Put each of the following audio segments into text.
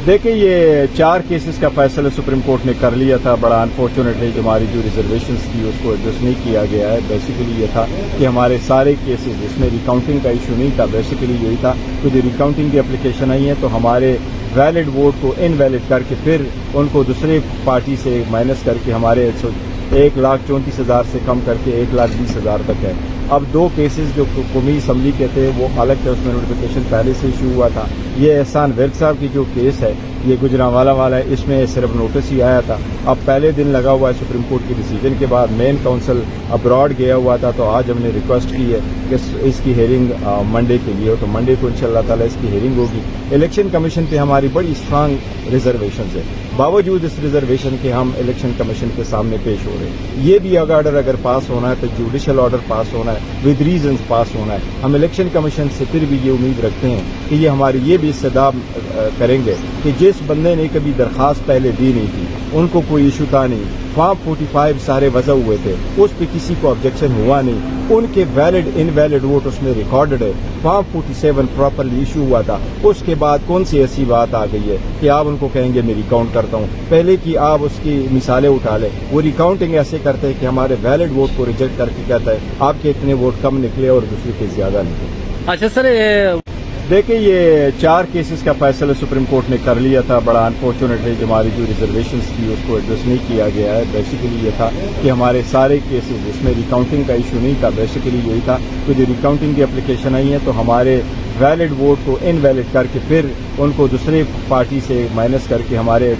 دیکھیں یہ 4 کیسز کا فیصلہ سپریم کورٹ نے کر لیا تھا. بڑا انفارچونیٹ ہے کہ ہماری جو ریزرویشنز تھی اس کو ایڈجسٹ نہیں کیا گیا ہے. بیسیکلی یہ تھا کہ ہمارے سارے کیسز اس میں ریکاؤنٹنگ کا ایشو نہیں تھا. بیسیکلی یہی تھا کہ جو ریکاؤنٹنگ کی اپلیکیشن آئی ہیں تو ہمارے ویلڈ ووٹ کو انویلڈ کر کے پھر ان کو دوسرے پارٹی سے مائنس کر کے ہمارے 1,34,000 سے کم کر کے 1,20,000 تک ہے. اب 2 کیسز جو قومی اسمبلی کے تھے وہ الگ تھے, اس میں نوٹیفیکیشن پہلے سے ایشو ہوا تھا. یہ احسان ورک صاحب کی جو کیس ہے یہ گجرانوالا والا ہے, اس میں صرف نوٹس ہی آیا تھا. اب پہلے دن لگا ہوا ہے سپریم کورٹ کی ڈیسیجن کے بعد. مین کونسل ابراڈ گیا ہوا تھا تو آج ہم نے ریکویسٹ کی ہے کہ اس کی ہیئرنگ منڈے کے لیے ہو, تو منڈے کو انشاءاللہ تعالی اس کی ہیئرنگ ہوگی. الیکشن کمیشن پہ ہماری بڑی اسٹرانگ ریزرویشنز ہے. باوجود اس ریزرویشن کے ہم الیکشن کمیشن کے سامنے پیش ہو رہے ہیں. یہ بھی آرڈر اگر پاس ہونا ہے تو جوڈیشل آرڈر پاس ہونا ہے, ود ریزنز پاس ہونا ہے. ہم الیکشن کمیشن سے پھر بھی یہ امید رکھتے ہیں کہ یہ ہماری یہ بھی استدعا کریں گے کہ جس بندے نے کبھی درخواست پہلے دی نہیں تھی ان کو کوئی ایشو تھا نہیں. فارم 45 سارے وضع ہوئے تھے, اس پہ کسی کو آبجیکشن ہوا نہیں. ان کے ویلڈ انویلڈ ووٹ اس میں ریکارڈڈ ہے. فارم 47 پراپرلی ایشو ہوا تھا. اس کے بعد کون سی ایسی بات آ گئی ہے کہ آپ ان کو کہیں گے میں ریکاؤنٹ کرتا ہوں. پہلے کی آپ اس کی مثالیں اٹھا لیں. وہ ریکاؤنٹنگ ایسے کرتے ہیں کہ ہمارے ویلڈ ووٹ کو ریجیکٹ کر کے کہتا ہے آپ کے اتنے ووٹ کم نکلے اور دوسرے کے زیادہ نکلے. اچھا سر, دیکھیں یہ 4 کیسز کا فیصلہ سپریم کورٹ نے کر لیا تھا. بڑا انفارچونیٹ ہے کہ ہماری جو ریزرویشنز تھی اس کو ایڈجسٹ نہیں کیا گیا ہے. بیسیکلی یہ تھا کہ ہمارے سارے کیسز اس میں ریکاؤنٹنگ کا ایشو نہیں تھا. بیسیکلی یہی تھا کہ جو ریکاؤنٹنگ کی اپلیکیشن آئی ہیں تو ہمارے ویلڈ ووٹ کو انویلڈ کر کے پھر ان کو دوسرے پارٹی سے مائنس کر کے ہمارے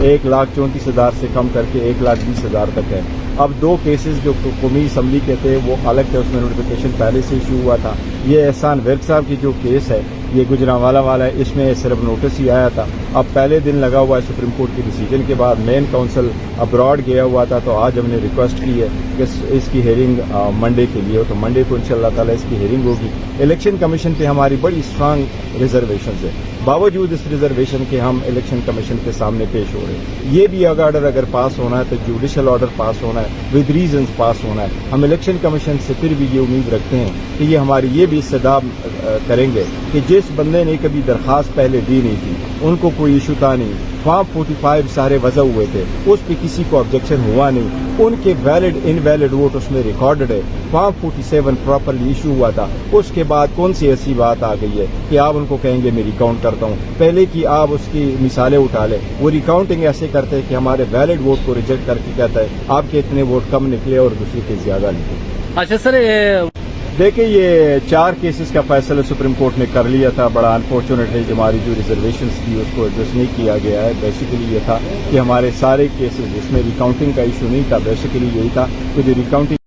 1,34,000 سے کم کر کے 1,20,000 تک ہے. اب 2 کیسز جو قومی اسمبلی کے تھے وہ الگ تھے, اس میں نوٹیفیکیشن پہلے سے ایشو ہوا تھا. یہ احسان ورک صاحب کی جو کیس ہے یہ گجرانوالا والا ہے, اس میں صرف نوٹس ہی آیا تھا. اب پہلے دن لگا ہوا ہے سپریم کورٹ کی ڈیسیجن کے بعد. مین کونسل ابراڈ گیا ہوا تھا تو آج ہم نے ریکویسٹ کی ہے کہ اس کی ہیئرنگ منڈے کے لیے ہو, تو منڈے کو انشاءاللہ تعالی اس کی ہیئرنگ ہوگی. الیکشن کمیشن پہ ہماری بڑی اسٹرانگ ریزرویشنز ہے. باوجود اس ریزرویشن کے ہم الیکشن کمیشن کے سامنے پیش ہو رہے ہیں. یہ بھی آرڈر اگر پاس ہونا ہے تو جوڈیشل آرڈر پاس ہونا ہے, ود ریزنز پاس ہونا ہے. ہم الیکشن کمیشن سے پھر بھی یہ امید رکھتے ہیں کہ یہ ہماری یہ بھی استدعا کریں گے کہ جس بندے نے کبھی درخواست پہلے دی نہیں تھی ان کو کوئی ایشو تھا نہیں. فارم 45 سارے وضع ہوئے تھے, اس پہ کسی کو آبجیکشن ہوا نہیں. ان کے ویلڈ انویلڈ ووٹ اس میں ریکارڈڈ ہے. فارم 47 پراپرلی ایشو ہوا تھا. اس کے بعد کون سی ایسی بات آ گئی ہے کہ آپ ان کو کہیں گے میں ریکاؤنٹ کرتا ہوں. پہلے کی آپ اس کی مثالیں اٹھا لیں. وہ ریکاؤنٹنگ ایسے کرتے ہیں کہ ہمارے ویلڈ ووٹ کو ریجیکٹ کر کے کہتا ہے آپ کے اتنے ووٹ کم نکلے اور دوسرے کے زیادہ نکلے. اچھا سر, دیکھیں یہ 4 کیسز کا فیصلہ سپریم کورٹ نے کر لیا تھا. بڑا انفارچونیٹ ہے کہ ہماری جو ریزرویشنز تھی اس کو ایڈجسٹ نہیں کیا گیا ہے. بیسیکلی یہ تھا کہ ہمارے سارے کیسز اس میں ریکاؤنٹنگ کا ایشو نہیں تھا. بیسیکلی یہی تھا کہ جو ریکاؤنٹنگ